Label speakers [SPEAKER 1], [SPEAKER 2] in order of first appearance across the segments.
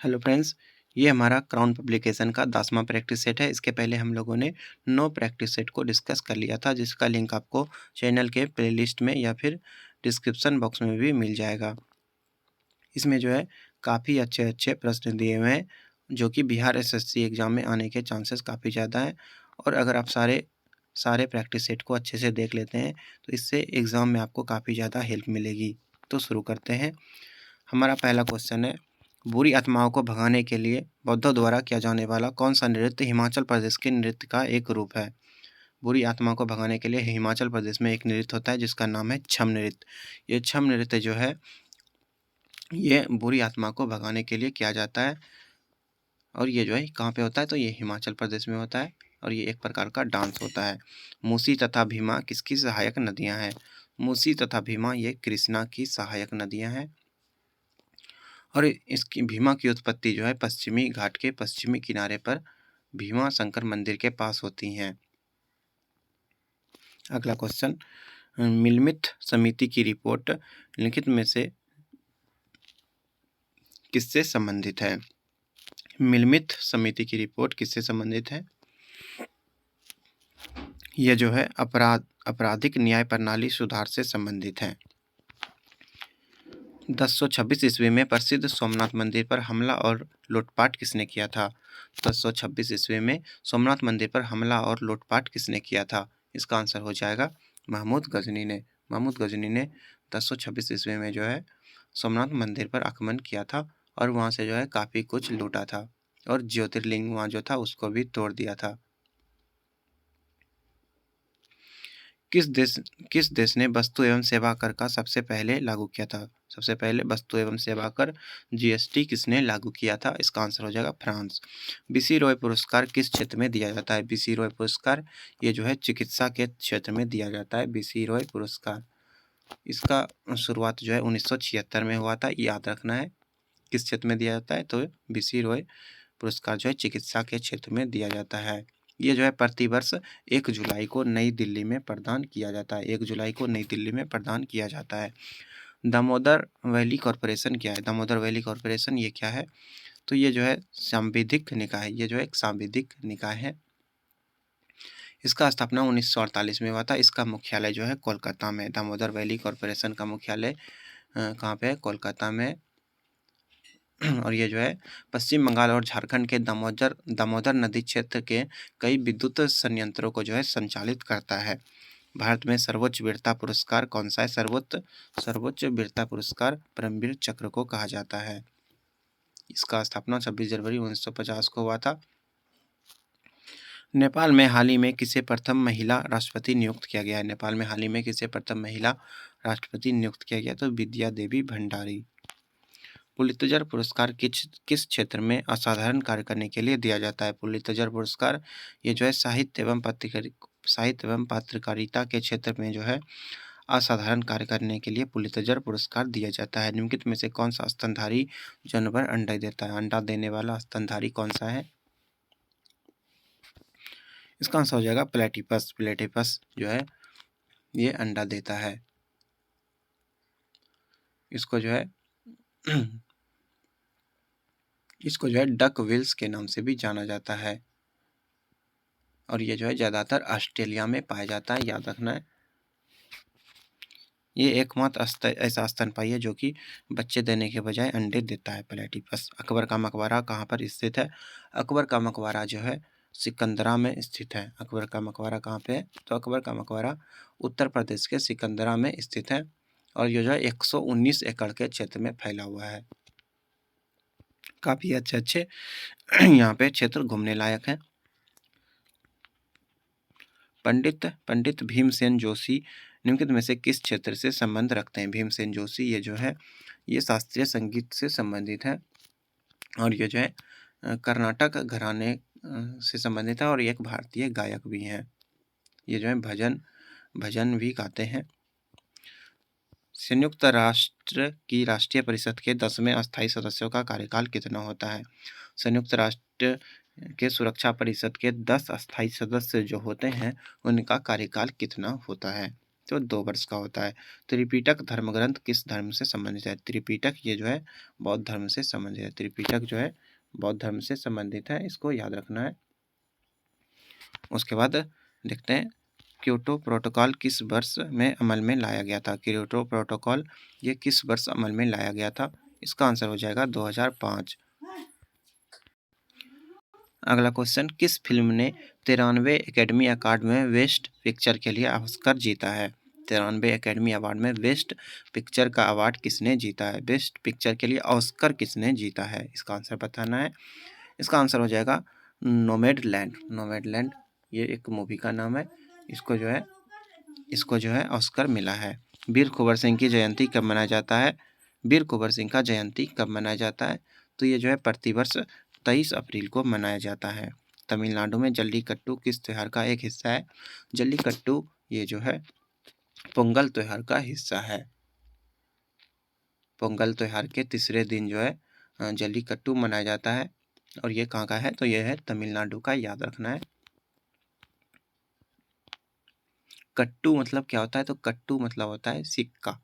[SPEAKER 1] Hello friends, ये हमारा crown publication का 10वां प्रैक्टिस सेट है। इसके पहले हम लोगों ने 9 प्रैक्टिस सेट को डिस्कस कर लिया था, जिसका लिंक आपको चैनल के प्लेलिस्ट में या फिर डिस्क्रिप्शन बॉक्स में भी मिल जाएगा। इसमें जो है काफ़ी अच्छे-अच्छे प्रश्न दिए हुए हैं, जो कि बिहार एसएससी एग्ज़ाम में आने के चांसेस काफ़ी ज़्यादा हैं। और अगर आप सारे सारे प्रैक्टिस सेट को अच्छे से देख लेते हैं, तो इससे एग्ज़ाम में आपको काफ़ी ज़्यादा हेल्प मिलेगी। तो शुरू करते हैं। हमारा पहला क्वेश्चन है, बुरी आत्माओं को भगाने के लिए बौद्धों द्वारा किया जाने वाला कौन सा नृत्य हिमाचल प्रदेश के नृत्य का एक रूप है? बुरी आत्माओं को भगाने के लिए हिमाचल प्रदेश में एक नृत्य होता है जिसका नाम है छम नृत्य। ये छम नृत्य जो है, ये बुरी आत्मा को भगाने के लिए किया जाता है। और ये जो है कहाँ पे होता है, तो ये हिमाचल प्रदेश में होता है और ये एक प्रकार का डांस होता है। मूसी तथा भीमा किसकी सहायक नदियाँ हैं? मूसी तथा भीमा ये कृष्णा की सहायक नदियाँ हैं। और इसकी भीमा की उत्पत्ति जो है पश्चिमी घाट के पश्चिमी किनारे पर भीमा शंकर मंदिर के पास होती हैं। अगला क्वेश्चन, मिलमित समिति की रिपोर्ट निम्नलिखित में से किससे संबंधित है? मिलमित समिति की रिपोर्ट किससे संबंधित है? यह जो है आपराधिक न्याय प्रणाली सुधार से संबंधित है। 1026 ईस्वी में प्रसिद्ध सोमनाथ मंदिर पर हमला और लूटपाट किसने किया था? 1026 ईस्वी में सोमनाथ मंदिर पर हमला और लूटपाट किसने किया था? इसका आंसर हो जाएगा महमूद गजनी ने। महमूद गजनी ने 1026 ईस्वी में जो है सोमनाथ मंदिर पर आक्रमण किया था और वहाँ से जो है काफ़ी कुछ लूटा था और ज्योतिर्लिंग वहाँ जो था उसको भी तोड़ दिया था। किस देश ने वस्तु एवं सेवा कर का सबसे पहले लागू किया था? सबसे पहले वस्तु एवं सेवा कर जीएसटी किसने लागू किया था? इसका आंसर हो जाएगा फ्रांस। बीसी रॉय पुरस्कार किस क्षेत्र में दिया जाता है? बीसी रॉय पुरस्कार ये जो है चिकित्सा के क्षेत्र में दिया जाता है, बीसी रॉय पुरस्कार। इसका शुरुआत जो है 1976 में हुआ था, याद रखना है। किस क्षेत्र में दिया जाता है? तो बीसी रॉय पुरस्कार जो है चिकित्सा के क्षेत्र में दिया जाता है। ये जो है प्रतिवर्ष 1 जुलाई को नई दिल्ली में प्रदान किया जाता है। 1 जुलाई को नई दिल्ली में प्रदान किया जाता है। दामोदर वैली कॉरपोरेशन क्या है? दामोदर वैली कॉरपोरेशन ये क्या है? तो ये जो है सांविधिक निकाय, ये जो है एक सांविधिक निकाय है। इसका स्थापना 1948 में हुआ था। इसका मुख्यालय जो है कोलकाता में। दामोदर वैली कॉरपोरेशन का मुख्यालय कहाँ पे है? कोलकाता में। और ये जो है पश्चिम बंगाल और झारखंड के दामोदर नदी क्षेत्र के कई विद्युत संयंत्रों को जो है संचालित करता है। भारत में सर्वोच्च वीरता पुरस्कार कौन सा है? सर्वोच्च वीरता पुरस्कार परमवीर चक्र को कहा जाता है। इसका स्थापना 26 जनवरी 1950 को हुआ था। नेपाल में हाल ही में किसे प्रथम महिला राष्ट्रपति नियुक्त किया गया है? नेपाल में हाल ही में किसे प्रथम महिला राष्ट्रपति नियुक्त किया गया? तो विद्या देवी भंडारी। पुलित्जर पुरस्कार किस क्षेत्र में असाधारण कार्य करने के लिए दिया जाता है? पुलित्जर पुरस्कार ये जो है साहित्य एवं पत्रकारिता के क्षेत्र में जो है असाधारण कार्य करने के लिए पुलित्जर पुरस्कार दिया जाता है। निम्नलिखित में से कौन सा स्तनधारी जानवर अंडा देता है? अंडा देने वाला स्तनधारी कौन सा है? इसका आंसर हो जाएगा प्लेटिपस। प्लेटिपस जो है ये अंडा देता है। इसको जो है डक विल्स के नाम से भी जाना जाता है और ये जो है ज़्यादातर ऑस्ट्रेलिया में पाया जाता है, याद रखना है। ये एकमात्र ऐसा स्तनपायी है जो कि बच्चे देने के बजाय अंडे देता है, प्लेटिपस। अकबर का मकबरा कहाँ पर स्थित है? अकबर का मकबरा जो है सिकंदरा में स्थित है। अकबर का मकबरा कहाँ पे है? तो अकबर का मकबरा उत्तर प्रदेश के सिकंदरा में स्थित है और ये जो है 119 एकड़ के क्षेत्र में फैला हुआ है। काफ़ी अच्छे यहाँ पे क्षेत्र घूमने लायक है। पंडित भीमसेन जोशी निम्नलिखित में से किस क्षेत्र से संबंध रखते हैं? भीमसेन जोशी ये जो है ये शास्त्रीय संगीत से संबंधित है और ये जो है कर्नाटक घराने से संबंधित है और एक भारतीय गायक भी हैं। ये जो है भजन भी गाते हैं। संयुक्त राष्ट्र की राष्ट्रीय परिषद के 10वें अस्थायी सदस्यों का कार्यकाल कितना होता है? संयुक्त राष्ट्र के सुरक्षा परिषद के 10 अस्थायी सदस्य जो होते हैं उनका कार्यकाल कितना होता है? तो 2 वर्ष का होता है। त्रिपिटक धर्मग्रंथ किस धर्म से संबंधित है? त्रिपिटक ये जो है बौद्ध धर्म से संबंधित है। त्रिपिटक जो है बौद्ध धर्म से संबंधित है, इसको याद रखना है। उसके बाद देखते हैं क्योटो प्रोटोकॉल किस वर्ष में अमल में लाया गया था? क्योटो प्रोटोकॉल ये किस वर्ष अमल में लाया गया था? इसका आंसर हो जाएगा 2005। अगला क्वेश्चन, किस फिल्म ने 93 एकेडमी अवार्ड में बेस्ट पिक्चर के लिए ऑस्कर जीता है? 93 एकेडमी अवार्ड में बेस्ट पिक्चर का अवार्ड किसने जीता है? बेस्ट पिक्चर के लिए ऑस्कर किसने जीता है? इसका आंसर बताना है। इसका आंसर हो जाएगा नोमैडलैंड। नोमैडलैंड ये एक मूवी का नाम है। इसको जो है ऑस्कर मिला है। वीर कुंवर सिंह की जयंती कब मनाया जाता है? वीर कुंवर सिंह का जयंती कब मनाया जाता है? तो ये जो है प्रतिवर्ष 23 अप्रैल को मनाया जाता है। तमिलनाडु में जल्लीकट्टू किस त्योहार का एक हिस्सा है? जल्लीकट्टू ये जो है पोंगल त्योहार का हिस्सा है। पोंगल त्योहार के तीसरे दिन जो है जल्लीकट्टू मनाया जाता है। और ये कहाँ का है? तो ये है तमिलनाडु का, याद रखना है। कट्टू मतलब क्या होता है? तो कट्टू मतलब होता है सिक्का।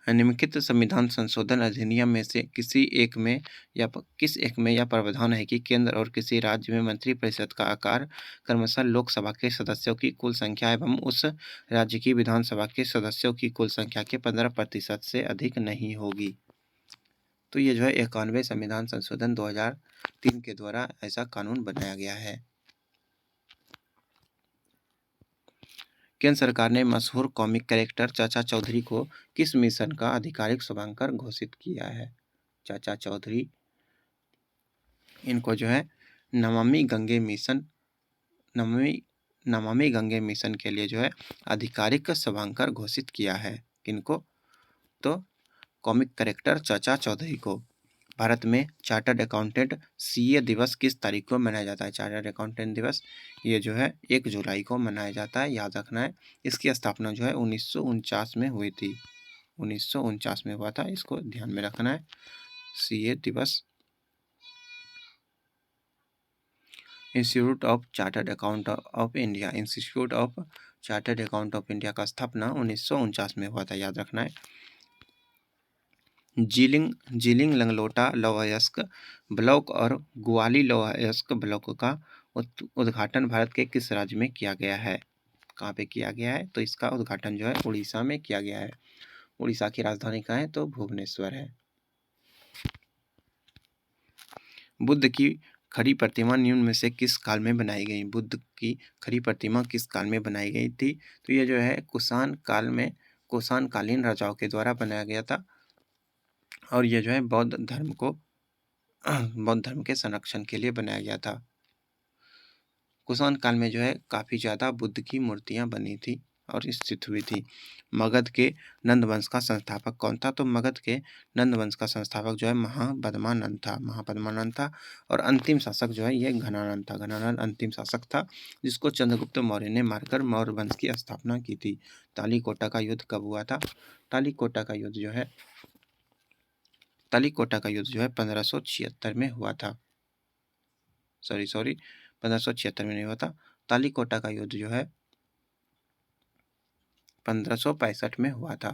[SPEAKER 1] निम्नलिखित संविधान संशोधन अधिनियम में से किस एक में यह प्रावधान है कि केंद्र और किसी राज्य में मंत्रिपरिषद का आकार क्रमशः लोकसभा के सदस्यों की कुल संख्या एवं उस राज्य की विधानसभा के सदस्यों की कुल संख्या के 15% से अधिक नहीं होगी? तो ये जो है 91 संविधान संशोधन 2003 के द्वारा ऐसा कानून बनाया गया है। केंद्र सरकार ने मशहूर कॉमिक कैरेक्टर चाचा चौधरी को किस मिशन का आधिकारिक शुभांकर घोषित किया है? चाचा चौधरी, इनको जो है नमामि गंगे मिशन नमामि गंगे मिशन के लिए जो है आधिकारिक शुभांकर घोषित किया है। किनको? तो कॉमिक कैरेक्टर चाचा चौधरी को। भारत में चार्टर्ड अकाउंटेंट सीए दिवस किस तारीख को मनाया जाता है? चार्टर्ड अकाउंटेंट दिवस ये जो है 1 जुलाई को मनाया जाता है, याद रखना है। इसकी स्थापना जो है 1949 में हुई थी। 1949 में हुआ था, इसको ध्यान में रखना है। सीए दिवस। Institute of chartered account of India, institute of chartered account of India का स्थापना 1949 में हुआ था, याद रखना है। जीलिंग लंगलोटा लौहअयस्क ब्लॉक और ग्वाली लौहअयस्क ब्लॉक का उद्घाटन भारत के किस राज्य में किया गया है? कहाँ पे किया गया है? तो इसका उद्घाटन जो है उड़ीसा में किया गया है। उड़ीसा की राजधानी कहाँ है? तो भुवनेश्वर है। बुद्ध की खड़ी प्रतिमा निम्न में से किस काल में बनाई गई? बुद्ध की खड़ी प्रतिमा किस काल में बनाई गई थी? तो ये जो है कुषाण कालीन राजाओं के द्वारा बनाया गया था। और ये जो है बौद्ध धर्म के संरक्षण के लिए बनाया गया था। कुषाण काल में जो है काफ़ी ज़्यादा बुद्ध की मूर्तियाँ बनी थी और स्थित हुई थी। मगध के नंद वंश का संस्थापक कौन था? तो मगध के नंद वंश का संस्थापक जो है महापद्मानंद था। और अंतिम शासक जो है ये घनानंद था। घनानंद अंतिम शासक था, जिसको चंद्रगुप्त मौर्य ने मारकर मौर्य वंश की स्थापना की थी। तालीकोटा का युद्ध कब हुआ था? तालीकोटा का युद्ध जो है 1576 में हुआ था। सॉरी 1576 में नहीं हुआ था। तालीकोटा का युद्ध जो है 1565 में हुआ था।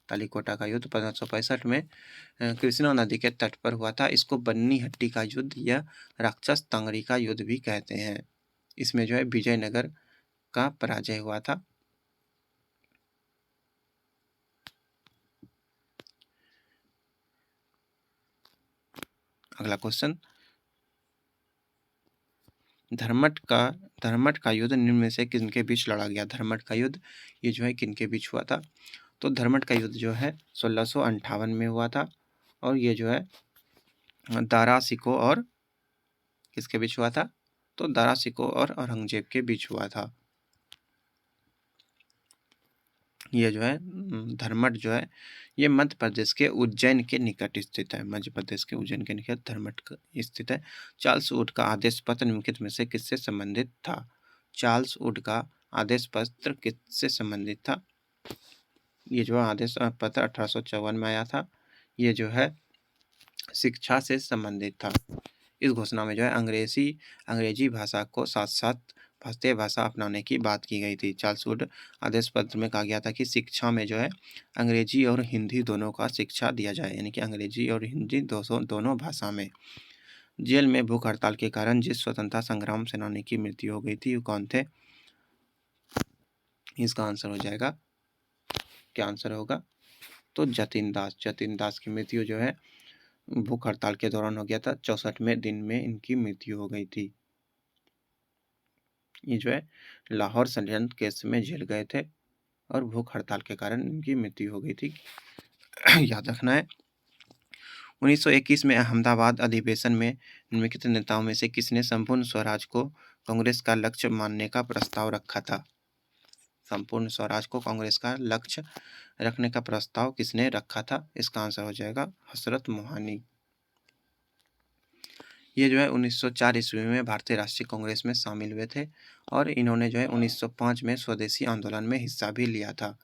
[SPEAKER 1] तालीकोटा का युद्ध 1565 में कृष्णा नदी के तट पर हुआ था। इसको बन्नी हट्टी का युद्ध या राक्षस तंगड़ी का युद्ध भी कहते हैं। इसमें जो है विजयनगर का पराजय हुआ था। अगला क्वेश्चन, धर्मट का युद्ध निम्न में से किनके बीच लड़ा गया? धर्मट का युद्ध ये जो है किनके बीच हुआ था? तो धर्मट का युद्ध जो है 1658 में हुआ था। और ये जो है दारा शिकोह और किसके बीच हुआ था? तो दारा शिकोह और औरंगजेब के बीच हुआ था। ये जो है धर्मट जो है ये मध्य प्रदेश के उज्जैन के निकट स्थित है। मध्य प्रदेश के उज्जैन के निकट धर्मट स्थित है। चार्ल्स वुड का आदेश पत्र निम्नलिखित में से किससे संबंधित था? चार्ल्स वुड का आदेश पत्र किससे संबंधित था? ये जो आदेश पत्र 1854 में आया था। ये जो है शिक्षा से संबंधित था। इस घोषणा में जो है अंग्रेजी भाषा को साथ साथ भारतीय भाषा अपनाने की बात की गई थी। चार्ल्स वुड आदेश पत्र में कहा गया था कि शिक्षा में जो है अंग्रेजी और हिंदी दोनों का शिक्षा दिया जाए, यानी कि अंग्रेजी और हिंदी दोनों भाषा में। जेल में भूख हड़ताल के कारण जिस स्वतंत्रता संग्राम सेनानी की मृत्यु हो गई थी वो कौन थे? इसका आंसर हो जाएगा, क्या आंसर होगा? तो जतिन दास। जतिन दास की मृत्यु जो है भूख हड़ताल के दौरान हो गया था। 64वें दिन में इनकी मृत्यु हो गई थी। ये जो है लाहौर षड्यंत्र केस में जेल गए थे और भूख हड़ताल के कारण इनकी मृत्यु हो गई थी। याद रखना है। 1921 में अहमदाबाद अधिवेशन में निम्नलिखित नेताओं में से किसने संपूर्ण स्वराज को कांग्रेस का लक्ष्य मानने का प्रस्ताव रखा था? संपूर्ण स्वराज को कांग्रेस का लक्ष्य रखने का प्रस्ताव किसने रखा था? इसका आंसर हो जाएगा हजरत मोहानी। ये जो है 1904 ईस्वी में भारतीय राष्ट्रीय कांग्रेस में शामिल हुए थे और इन्होंने जो है 1905 में स्वदेशी आंदोलन में हिस्सा भी लिया था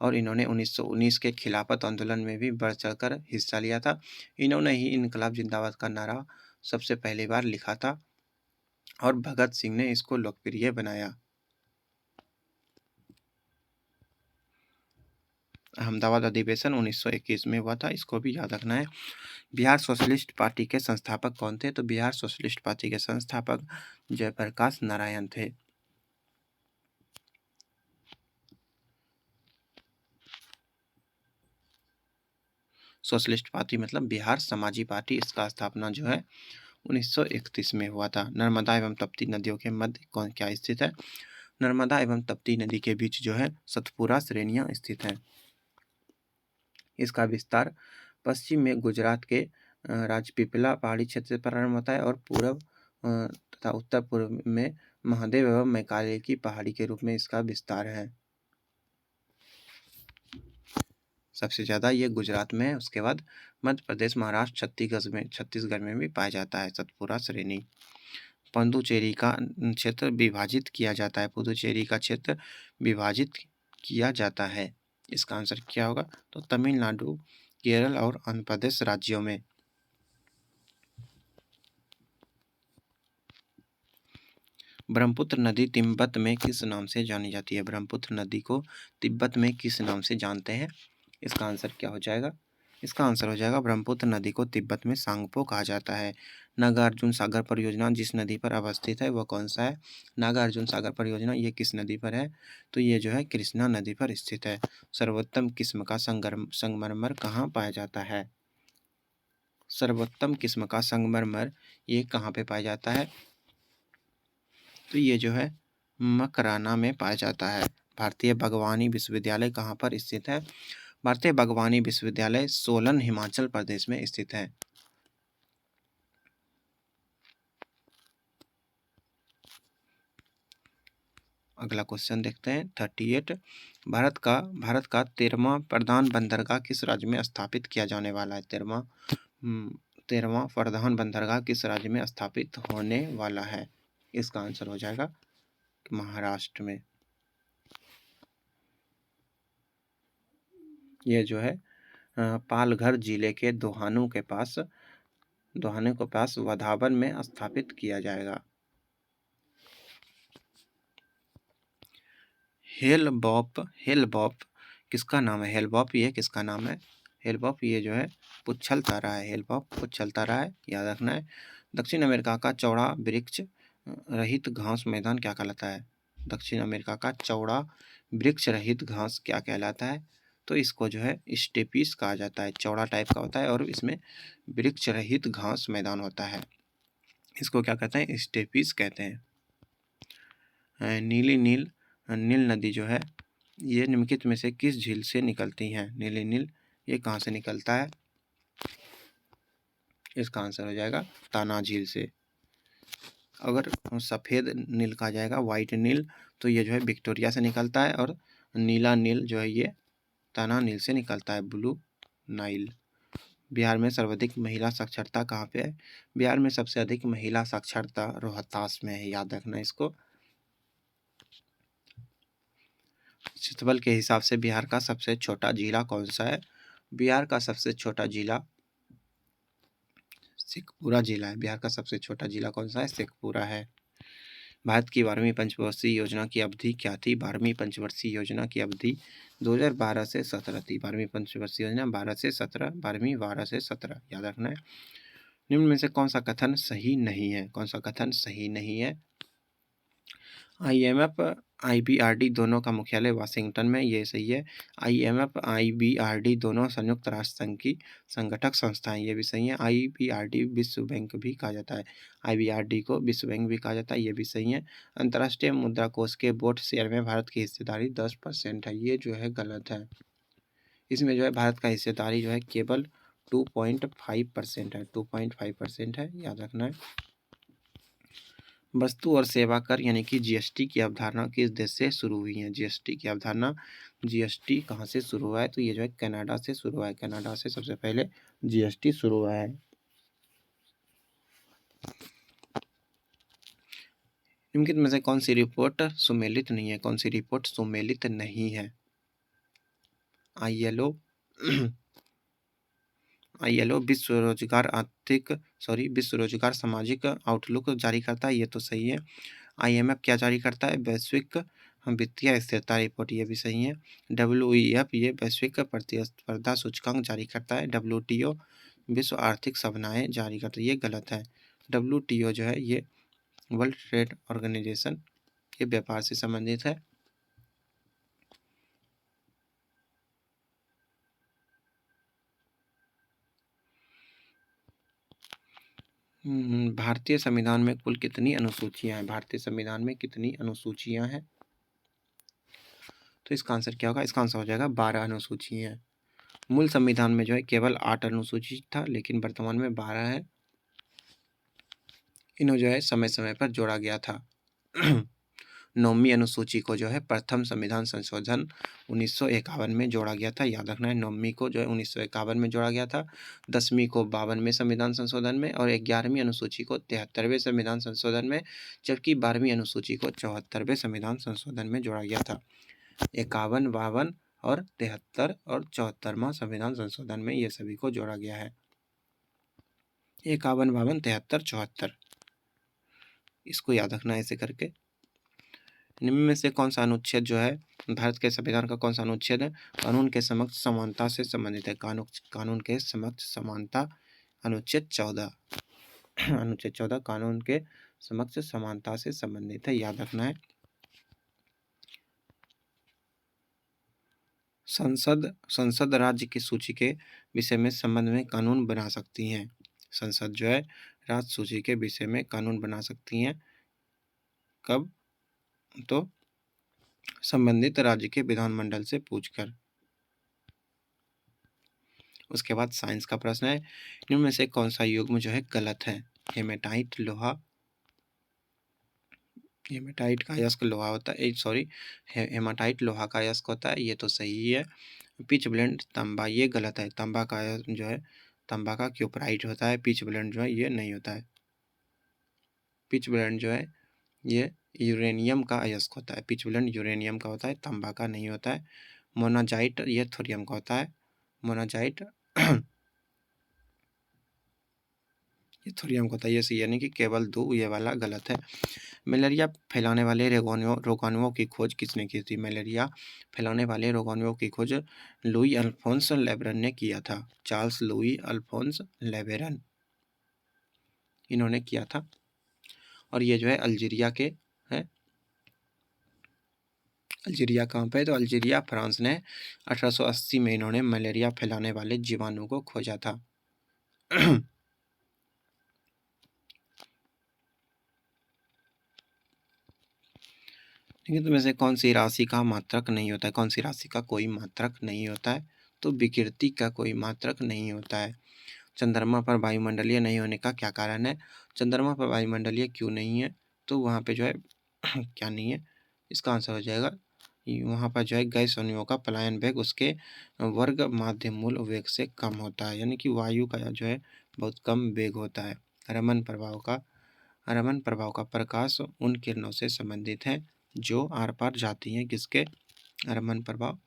[SPEAKER 1] और इन्होंने 1919 के खिलाफत आंदोलन में भी बढ़ चढ़कर हिस्सा लिया था। इन्होंने ही इनकलाब जिंदाबाद का नारा सबसे पहली बार लिखा था और भगत सिंह ने इसको लोकप्रिय बनाया। अहमदाबाद अधिवेशन 1921 में हुआ था, इसको भी याद रखना है। बिहार सोशलिस्ट पार्टी के संस्थापक कौन थे? तो बिहार सोशलिस्ट पार्टी के संस्थापक जयप्रकाश नारायण थे। सोशलिस्ट पार्टी मतलब बिहार समाजी पार्टी, इसका स्थापना जो है 1931 में हुआ था। नर्मदा एवं तप्ती नदियों के मध्य कौन क्या स्थित है? नर्मदा एवं तप्ती नदी के बीच जो है सतपुरा श्रेणियां स्थित हैं। इसका विस्तार पश्चिम में गुजरात के राजपीपला पहाड़ी क्षेत्र से प्रारंभ होता है और पूर्व तथा उत्तर पूर्व में महादेव एवं मैकाले की पहाड़ी के रूप में इसका विस्तार है। सबसे ज़्यादा ये गुजरात में है, उसके बाद मध्य प्रदेश, महाराष्ट्र, छत्तीसगढ़ में भी पाया जाता है सतपुरा श्रेणी। पुदुचेरी का क्षेत्र विभाजित किया जाता है। पुदुचेरी का क्षेत्र विभाजित किया जाता है। इसका आंसर क्या होगा? तो तमिलनाडु, केरल और आंध्र प्रदेश राज्यों में। ब्रह्मपुत्र नदी तिब्बत में किस नाम से जानी जाती है? ब्रह्मपुत्र नदी को तिब्बत में किस नाम से जानते हैं? इसका आंसर क्या हो जाएगा? इसका आंसर हो जाएगा ब्रह्मपुत्र नदी को तिब्बत में सांगपो कहा जाता है। नागार्जुन सागर परियोजना जिस नदी पर अवस्थित है वह कौन सा है? नागार्जुन सागर परियोजना ये किस नदी पर है? तो ये जो है कृष्णा नदी पर स्थित है। सर्वोत्तम किस्म का संगमरमर कहाँ पाया जाता है? सर्वोत्तम किस्म का संगमरमर ये कहाँ पे पाया जाता है? तो ये जो है मकराना में पाया जाता है। भारतीय बागवानी विश्वविद्यालय कहाँ पर स्थित है? भारतीय बागवानी विश्वविद्यालय सोलन हिमाचल प्रदेश में स्थित है। अगला क्वेश्चन देखते हैं 38। भारत का 13वां प्रधान बंदरगाह किस राज्य में स्थापित किया जाने वाला है? 13वां प्रधान बंदरगाह किस राज्य में स्थापित होने वाला है? इसका आंसर हो जाएगा महाराष्ट्र में। ये जो है पालघर जिले के दोहानू के पास वधावन में स्थापित किया जाएगा। हेलबॉप किसका नाम है? हेलबॉप ये किसका नाम है? हेलबॉप ये जो है पुच्छल तारा है। हेलबॉप पुच्छल तारा है, याद रखना है। दक्षिण अमेरिका का चौड़ा वृक्ष रहित घास मैदान क्या कहलाता है? दक्षिण अमेरिका का चौड़ा वृक्ष रहित घास क्या कहलाता है? तो इसको जो है स्टेपीज कहा जाता है। चौड़ा टाइप का होता है और इसमें वृक्ष रहित घास मैदान होता है। इसको क्या कहते हैं? स्टेपीज कहते हैं। नील नदी जो है ये निम्नलिखित में से किस झील से निकलती हैं? नीली नील ये कहाँ से निकलता है? इसका आंसर हो जाएगा ताना झील से। अगर सफ़ेद नील कहा जाएगा, वाइट नील, तो ये जो है विक्टोरिया से निकलता है और नीला नील जो है ये ताना नील से निकलता है, ब्लू नाइल। बिहार में सर्वाधिक महिला साक्षरता कहाँ पे है? बिहार में सबसे अधिक महिला साक्षरता रोहतास में है, याद रखना इसको। क्षेत्रफल के हिसाब से बिहार का सबसे छोटा जिला कौन सा है? बिहार का सबसे छोटा जिला शेखपुरा जिला है। बिहार का सबसे छोटा जिला कौन सा है? शेखपुरा है। भारत की 12वीं पंचवर्षीय योजना की अवधि क्या थी? 12वीं पंचवर्षीय योजना की अवधि 2012 से 17 थी। 12वीं पंचवर्षीय योजना 12 से 17, 12वीं 12 से 17 याद रखना है। निम्न में से कौन सा कथन सही नहीं है? कौन सा कथन सही नहीं है? IMF IBRD दोनों का मुख्यालय वाशिंगटन में, ये सही है। IMF IBRD दोनों संयुक्त राष्ट्र संघ की संगठक संस्थाएं, ये भी सही है। IBRD विश्व बैंक भी कहा जाता है। IBRD को विश्व बैंक भी कहा जाता है, ये भी सही है। अंतर्राष्ट्रीय मुद्रा कोष के बोर्ड शेयर में भारत की हिस्सेदारी 10% है, ये जो है गलत है। इसमें जो है भारत का हिस्सेदारी जो है केवल 2.5% है, 2.5% है, याद रखना है। वस्तु और सेवा कर यानी कि जीएसटी की अवधारणा किस देश से शुरू हुई है? जीएसटी की अवधारणा, जीएसटी कहाँ से शुरू हुआ है? तो ये जो है कनाडा से शुरू हुआ है। कनाडा से सबसे पहले जीएसटी शुरू हुआ है। निम्नलिखित में से कौन सी रिपोर्ट सुमेलित नहीं है? कौन सी रिपोर्ट सुमेलित नहीं है? ILO विश्व रोजगार सामाजिक आउटलुक जारी करता है, ये तो सही है। IMF क्या जारी करता है? वैश्विक वित्तीय स्थिरता रिपोर्ट, ये भी सही है। WEF ये वैश्विक प्रतिस्पर्धा सूचकांक जारी करता है। WTO विश्व आर्थिक सभाएं जारी करता है, ये गलत है। WTO जो है ये वर्ल्ड ट्रेड ऑर्गेनाइजेशन, ये व्यापार से संबंधित है। भारतीय संविधान में कुल कितनी अनुसूचियां हैं? भारतीय संविधान में कितनी अनुसूचियां हैं? तो इसका आंसर क्या होगा? इसका आंसर हो जाएगा 12 अनुसूचियां। मूल संविधान में जो है केवल 8 अनुसूची था, लेकिन वर्तमान में 12 है। इन्हें जो है समय समय पर जोड़ा गया था। 9वीं अनुसूची को जो है प्रथम संविधान संशोधन 1951 में जोड़ा गया था, याद रखना है। 9वीं को जो है 1951 में जोड़ा गया था, 10वीं को 52वें संविधान संशोधन में, और 11वीं अनुसूची को 73वें संविधान संशोधन में, जबकि 12वीं अनुसूची को 74वें संविधान संशोधन में जोड़ा गया था। 51, 52 और 73 और 74वां संविधान संशोधन में ये सभी को जोड़ा गया है। 51, 52, 73, 74, इसको याद रखना है ऐसे करके। निम्न में से कौन सा अनुच्छेद जो है भारत के संविधान का कौन सा अनुच्छेद है? कानून के समक्ष समानता से संबंधित है। कानून के समक्ष समानता, अनुच्छेद 14। अनुच्छेद 14 कानून के समक्ष समानता से संबंधित है, याद रखना है। संसद राज्य की सूची के विषय में संबंध में कानून बना सकती हैं। संसद जो है राज्य सूची के विषय में कानून बना सकती हैं। कब? तो संबंधित राज्य के विधानमंडल से पूछकर। उसके बाद साइंस का प्रश्न है, इनमें से कौन सा युग्म जो है गलत है? हेमेटाइट लोहा, हेमेटाइट का अयस्क लोहा होता है, सॉरी हेमाटाइट लोहा का अयस्क होता है, ये तो सही है। पिच ब्लेंड तांबा, ये गलत है। तांबा का जो है तांबा का क्यूपराइट होता है, पिच ब्लेंड जो है ये नहीं होता है। पिच ब्लेंड जो है ये यूरेनियम का अयस्क होता है। पिच ब्लेंड यूरेनियम का होता है, तांबा का नहीं होता है। मोनाजाइट ये थोरियम का होता है। मोनाजाइट ये थोरियम का होता है, ये सही, यानी कि केवल 2, ये वाला गलत है। मलेरिया फैलाने वाले रोगाणुओं की खोज किसने की थी? मलेरिया फैलाने वाले रोगाणुओं की खोज लुई अल्फोंस लेबरन ने किया था। चार्ल्स लुई अल्फोंस लेबरन, इन्होंने किया था। और ये जो है अल्जीरिया के हैं। अल्जीरिया कहाँ पे है? तो अल्जीरिया फ्रांस ने 1880 में इन्होंने मलेरिया फैलाने वाले जीवाणु को खोजा था। निम्न में से कौन सी राशि का मात्रक नहीं होता है? कौन सी राशि का कोई मात्रक नहीं होता है? तो विकृति का कोई मात्रक नहीं होता है। चंद्रमा पर वायुमंडलीय नहीं होने का क्या कारण है? चंद्रमा पर वायुमंडलीय क्यों नहीं है? तो वहाँ पे जो है क्या नहीं है, इसका आंसर हो जाएगा वहाँ पर जो है गैस अणुओं का पलायन वेग उसके वर्ग माध्य मूल वेग से कम होता है, यानी कि वायु का जो है बहुत कम वेग होता है। रमन प्रभाव का प्रकाश उन किरणों से संबंधित है जो आर पार जाती हैं। किसके? रमन प्रभाव,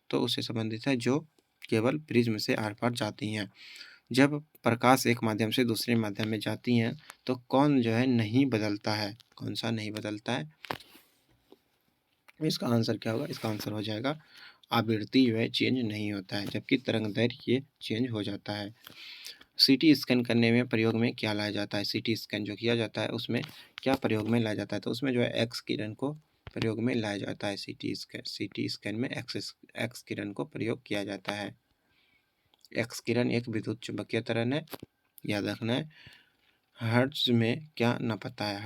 [SPEAKER 1] तो उससे संबंधित है जो केवल प्रिज्म से आर पार जाती हैं। जब प्रकाश एक माध्यम से दूसरे माध्यम में जाती हैं तो कौन जो है नहीं बदलता है, कौन सा नहीं बदलता है? इसका आंसर क्या होगा? इसका आंसर हो जाएगा आवृत्ति जो है चेंज नहीं होता है, जबकि तरंग दैर्घ्य ये चेंज हो जाता है। सीटी स्कैन करने में प्रयोग में क्या लाया जाता है? सीटी स्कैन जो किया जाता है उसमें क्या प्रयोग में लाया जाता है? तो उसमें जो है एक्स किरण को प्रयोग में लाया जाता है। सीटी स्कैन में एक्स किरण को प्रयोग किया जाता है। एक्स किरण एक विद्युत चुंबकीय तरंग है, याद रखना है। हर्ट्ज में क्या नापता है?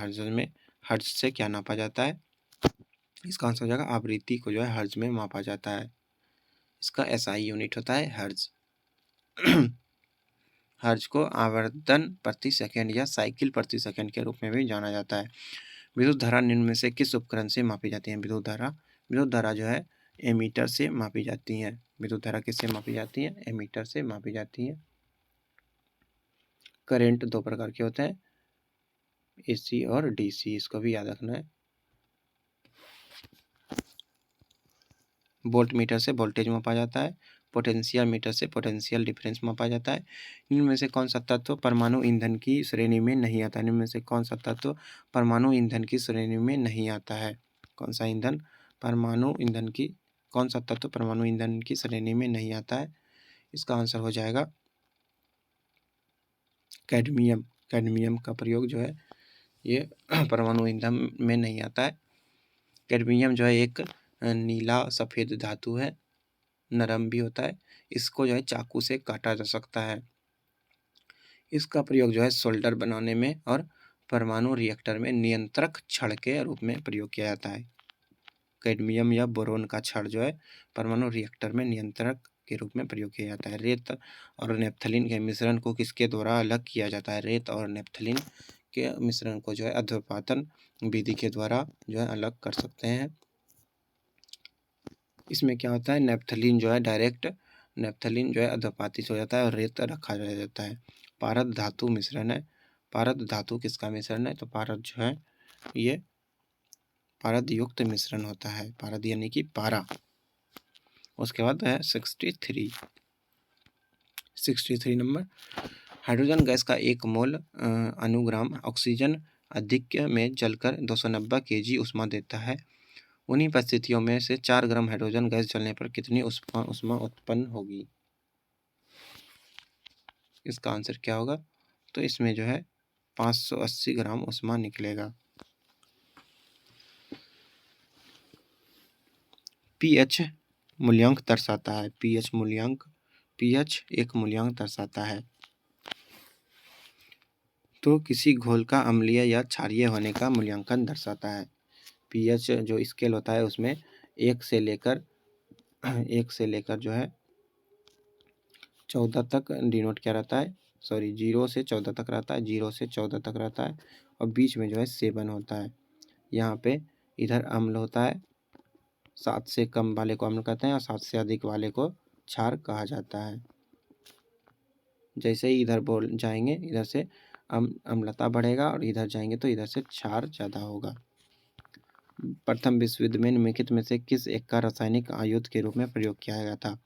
[SPEAKER 1] हर्ट्ज से क्या नापा जाता है? इसका आंसर हो जाएगा आवृत्ति को जो है हर्ट्ज में मापा जाता है। इसका एसआई यूनिट होता है हर्ट्ज। हर्ट्ज को आवर्तन प्रति सेकंड या साइकिल प्रति सेकंड के रूप में भी जाना जाता है। विद्युत धारा निम्न में से किस उपकरण से मापी जाती है? विद्युत धारा जो है एमीटर से मापी जाती है। विद्युत धारा किससे मापी जाती है? एमीटर से मापी जाती है। करंट दो प्रकार के होते हैं, एसी और डीसी, इसको भी याद रखना है। वोल्ट मीटर से वोल्टेज मापा जाता है। पोटेंशियल मीटर से पोटेंशियल डिफरेंस मापा जाता है। निम्न में से कौन सा तत्व परमाणु ईंधन की श्रेणी में नहीं आता? निम्न में से कौन सा तत्व परमाणु ईंधन की श्रेणी में नहीं आता है? कौन सा ईंधन परमाणु ईंधन की कौन सा तत्व परमाणु ईंधन की श्रेणी में नहीं आता है? इसका आंसर हो जाएगा कैडमियम। कैडमियम का प्रयोग जो है ये परमाणु ईंधन में नहीं आता है। कैडमियम जो है एक नीला सफ़ेद धातु है, नरम भी होता है। इसको जो है चाकू से काटा जा सकता है। इसका प्रयोग जो है सोल्डर बनाने में और परमाणु रिएक्टर में नियंत्रक छड़ के रूप में प्रयोग किया जाता है। कैडमियम या बोरोन का छड़ जो है परमाणु रिएक्टर में नियंत्रक के रूप में प्रयोग किया जाता है। रेत और नेपथलीन के मिश्रण को किसके द्वारा अलग किया जाता है? रेत और नेपथलीन के मिश्रण को जो है अध्रुपातन विधि के द्वारा जो है अलग कर सकते हैं। इसमें क्या होता है, नेपथलीन जो है डायरेक्ट नेपथलीन जो है अध्रुपातित हो जाता है और रेत रखा रह जाता है। पारद धातु मिश्रण है। पारद धातु किसका मिश्रण है? तो पारद जो है ये पारद युक्त मिश्रण होता है। पारद यानी कि पारा। उसके बाद है 63 नंबर। हाइड्रोजन गैस का एक मोल अनुग्राम ऑक्सीजन अधिक्य में जलकर 290 kg उष्मा देता है। उन्हीं परिस्थितियों में से 4 ग्राम हाइड्रोजन गैस जलने पर कितनी उष्मा उत्पन्न होगी? इसका आंसर क्या होगा? तो इसमें जो है 580 ग्राम उष्मा निकलेगा। पीएच मूल्यांक दर्शाता है। पीएच एक मूल्यांक दर्शाता है। तो किसी घोल का अम्लीय या क्षारीय होने का मूल्यांकन दर्शाता है। पीएच जो स्केल होता है उसमें 1 से लेकर जो है 14 तक डिनोट क्या रहता है? 0 से 14 तक रहता है। 0 से 14 तक रहता है और बीच में जो है 7 होता है। यहाँ पे इधर अम्ल होता है। 7 से कम वाले को अम्ल कहते हैं और 7 से अधिक वाले को क्षार कहा जाता है। जैसे ही इधर बोल जाएंगे इधर से अम्लता बढ़ेगा और इधर जाएंगे तो इधर से क्षार ज़्यादा होगा। प्रथम विश्व युद्ध में निम्नलिखित में से किस एक का रासायनिक आयुध के रूप में प्रयोग किया गया था?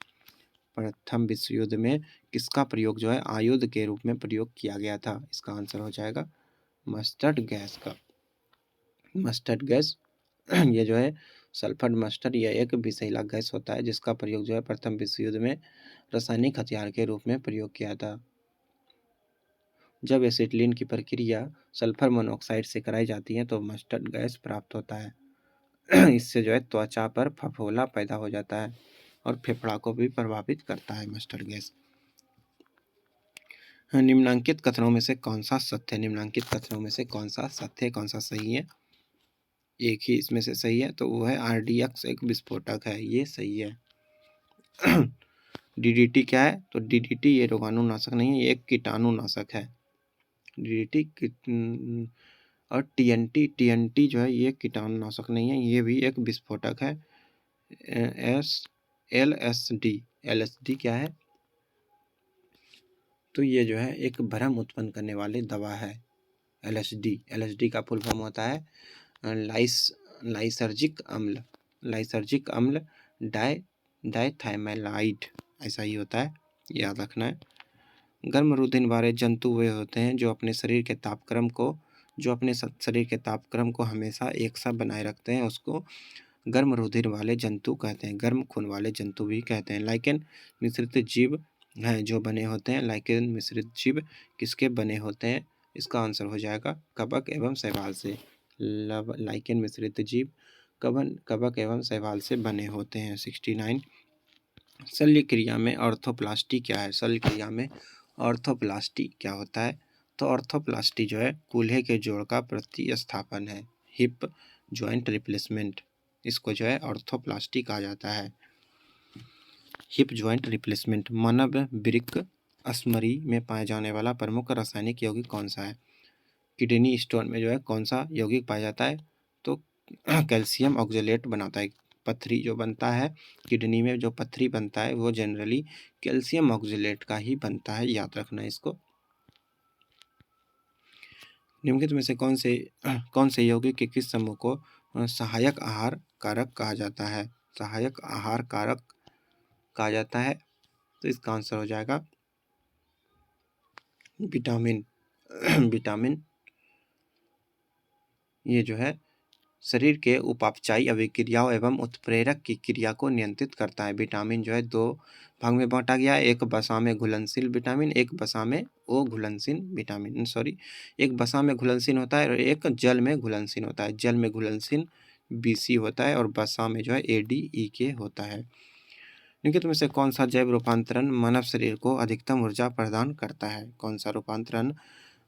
[SPEAKER 1] प्रथम विश्व युद्ध में किसका प्रयोग जो है आयुध के रूप में प्रयोग किया गया था? इसका आंसर हो जाएगा मस्टर्ड गैस का। मस्टर्ड गैस ये जो है सल्फर मस्टर्ड यह एक विषैला गैस होता है जिसका प्रयोग जो है प्रथम विश्व युद्ध में रासायनिक हथियार के रूप में प्रयोग किया था। जब एसिटिलीन की प्रक्रिया सल्फर मोनोऑक्साइड से कराई जाती है तो मस्टर्ड गैस प्राप्त होता है। इससे जो है त्वचा पर फफोला पैदा हो जाता है और फेफड़ा को भी प्रभावित करता है मस्टर्ड गैस। निम्नांकित कथनों में से कौन सा सत्य है? निम्नांकित कथनों में से कौन सा सत्य है, कौन सा सही है? एक ही इसमें से सही है तो वो है RDX एक विस्फोटक है, ये सही है। DDT क्या है? तो DDT ये रोगाणुनाशक नहीं है, ये एक कीटाणुनाशक है। DDT और TNT जो है ये कीटाणुनाशक नहीं है, ये भी एक विस्फोटक है। LSD क्या है? तो ये जो है एक भ्रम उत्पन्न करने वाली दवा है। LSD का फुल फॉर्म होता है लाइसर्जिक अम्ल डाइथाइमेलाइड, ऐसा ही होता है, याद रखना है। गर्मरुधिन वाले जंतु वे होते हैं जो अपने शरीर के तापक्रम को हमेशा एक सा बनाए रखते हैं, उसको गर्मरुधिर वाले जंतु कहते हैं, गर्म खून वाले जंतु भी कहते हैं। लाइकेन मिश्रित जीव हैं जो बने होते हैं, लाइकेन मिश्रित जीव किसके बने होते हैं? इसका आंसर हो जाएगा कवक एवं शैवाल से। लाइकेन मिश्रित जीव कवक एवं शैवाल से बने होते हैं। 69 शल्य क्रिया में ऑर्थोप्लास्टी क्या है? शल्य क्रिया में ऑर्थोप्लास्टी क्या होता है? तो ऑर्थोप्लास्टी जो है कूल्हे के जोड़ का प्रतिस्थापन है, हिप जॉइंट रिप्लेसमेंट, इसको जो है ऑर्थोप्लास्टी कहा जाता है, हिप जॉइंट रिप्लेसमेंट। मानव वृक्क स्मरी में पाए जाने वाला प्रमुख रासायनिक यौगिक कौन सा है? किडनी स्टोन में जो है कौन सा यौगिक पाया जाता है? तो कैल्शियम ऑक्जेलेट बनाता है। पथरी जो बनता है किडनी में, जो पथरी बनता है वो जनरली कैल्शियम ऑक्जेलेट का ही बनता है, याद रखना इसको। निम्नलिखित में से कौन से यौगिक के किस समूह को सहायक आहार कारक कहा जाता है? सहायक आहार कारक कहा जाता है, तो इसका आंसर हो जाएगा विटामिन। विटामिन ये जो है शरीर के उपापचयी अभिक्रियाओं एवं उत्प्रेरक की क्रिया को नियंत्रित करता है। विटामिन जो है दो भाग में बांटा गया है, एक वसा में घुलनशील विटामिन, एक वसा में अघुलनशील विटामिन, एक वसा में घुलनशील होता है और एक जल में घुलनशील होता है। जल में घुलनशील BC होता है और वसा में जो है ADEK होता है। निम्नलिखित में से कौन सा जैव रूपांतरण मानव शरीर को अधिकतम ऊर्जा प्रदान करता है? कौन सा रूपांतरण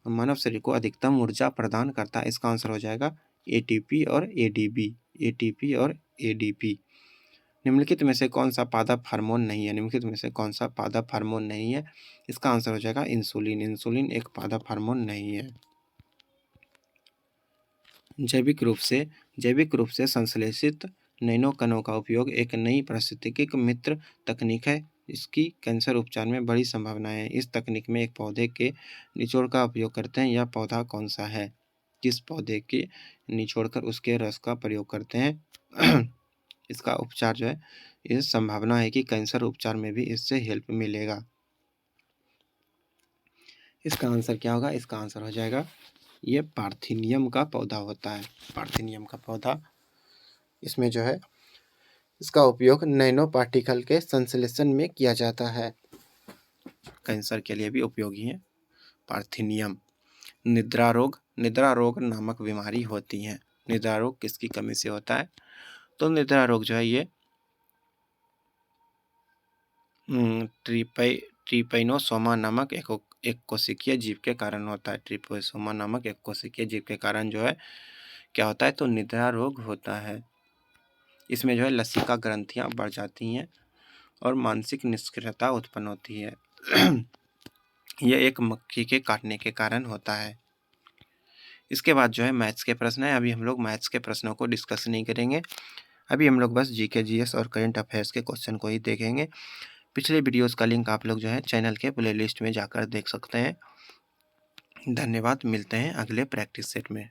[SPEAKER 1] मानव शरीर को अधिकतम ऊर्जा प्रदान करता है? इसका आंसर हो जाएगा ATP और ADP। ATP और ADP। निम्नलिखित में से कौन सा पादप हार्मोन नहीं है? निम्नलिखित में से कौन सा पादप हार्मोन नहीं है? इसका आंसर हो जाएगा इंसुलिन। इंसुलिन एक पादप हार्मोन नहीं है। जैविक रूप से संश्लेषित नैनो कणों का उपयोग एक नई पारिस्थितिक मित्र तकनीक है। इसकी कैंसर उपचार में बड़ी संभावनाएं हैं। इस तकनीक में एक पौधे के निचोड़ का उपयोग करते हैं। यह पौधा कौन सा है? किस पौधे के निचोड़कर उसके रस का प्रयोग करते हैं? इसका उपचार जो है, इस संभावना है कि कैंसर उपचार में भी इससे हेल्प मिलेगा। इसका आंसर क्या होगा? इसका आंसर हो जाएगा ये पार्थिनियम का पौधा होता है। पार्थिनियम का पौधा, इसमें जो है इसका उपयोग नैनो पार्टिकल के संश्लेषण में किया जाता है। कैंसर के लिए भी उपयोगी है पार्थिनियम। निद्रा रोग नामक बीमारी होती है। निद्रा रोग किसकी कमी से होता है? तो निद्रा रोग जो है ये ट्रिपैनोसोमा नामक एक कोशिकीय जीव के कारण होता है। ट्रिपैनोसोमा नामक एक कोशिकीय जीव के कारण जो है क्या होता है? तो निद्रा रोग होता है। इसमें जो है लसिका ग्रंथियां बढ़ जाती हैं और मानसिक निष्क्रियता उत्पन्न होती है। यह एक मक्खी के काटने के कारण होता है। इसके बाद जो है मैथ्स के प्रश्न है। अभी हम लोग मैथ्स के प्रश्नों को डिस्कस नहीं करेंगे, अभी हम लोग बस GK GS और करंट अफेयर्स के क्वेश्चन को ही देखेंगे। पिछले वीडियोस का लिंक आप लोग जो है चैनल के प्लेलिस्ट में जाकर देख सकते हैं। धन्यवाद, मिलते हैं अगले प्रैक्टिस सेट में।